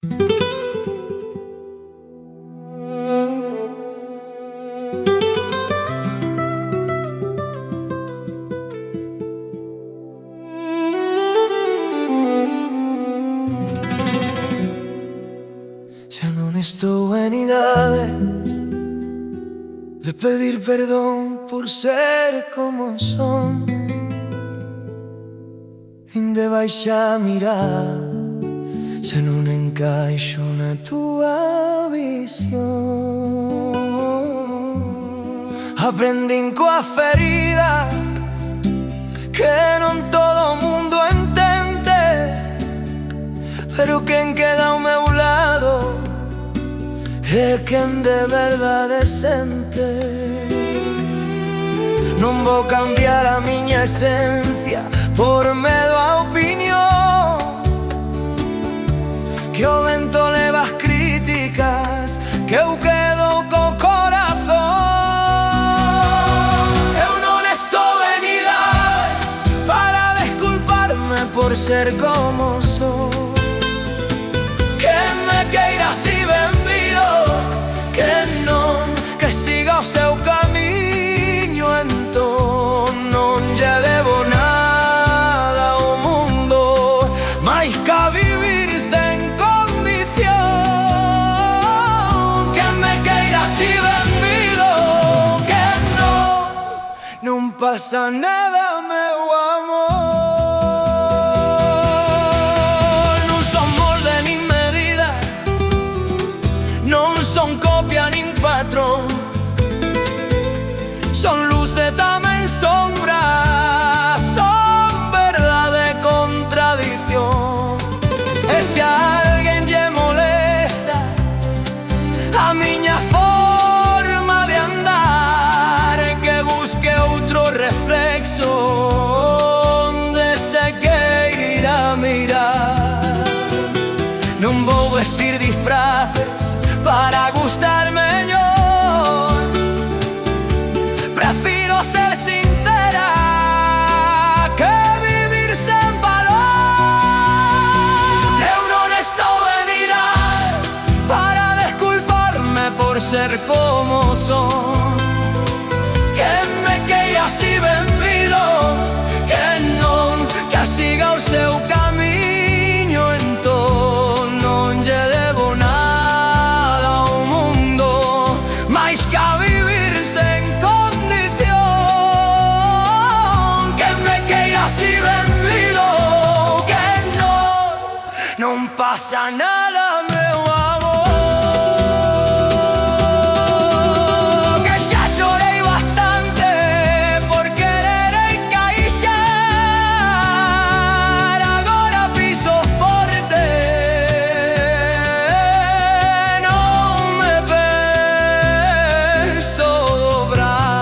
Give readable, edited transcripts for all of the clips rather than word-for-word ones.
Se non estou en idade de pedir perdón por ser como son, nin de baixar a mirar se non encaixo na túa visión. Aprendín coas feridas que non todo o mundo entende, pero quen queda ao meu lado é quen de verdade sente. Non vou cambiar a miña esencia por medo á opinión, que o vento leva as críticas, que eu quedo co corazón. Eu non estou en idade para desculparme por ser como son. Quen me queira si benvido, que non, que siga o seu camiño, entón non lle debo nada ao mundo, máis ca vivir sen condición. Quen me queira si benvido, que non pasa nada, meu amor. Non son molde nin medida, non son copia nin patrón, son luz e tamén sombra, son verdade e contradición. E se a alguén lle molesta a miña forma de andar, que busque outro reflexo onde se queira mirar. Non vou vestir disfraces para gustar mellor, prefiro ser sincera que vivir sen valor. Eu non estou en idade para desculparme por ser como son. Quen me queira si benvido, que non, que siga o seu camiño, entón non lle debo nada ao mundo, máis ca vivir sen condición. Quen me queira si benvido, que non pasa nada, meu amor. Que xa chorei bastante por querer encaixar, agora piso forte, non me penso dobrar.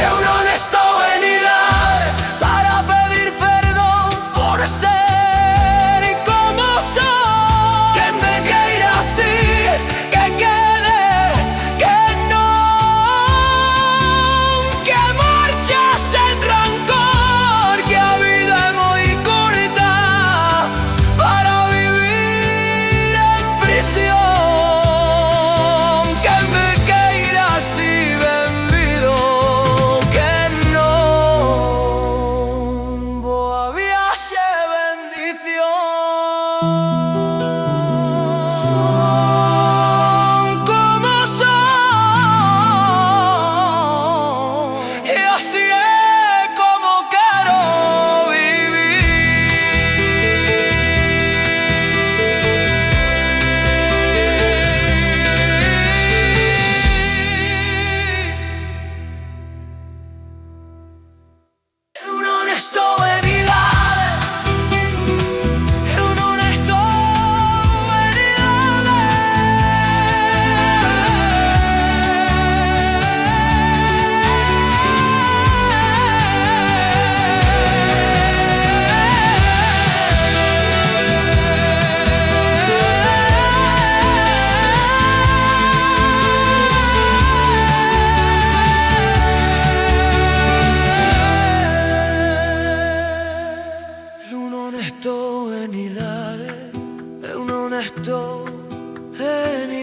Eu non estou en idade para pedir perdón por ser como son. estoy en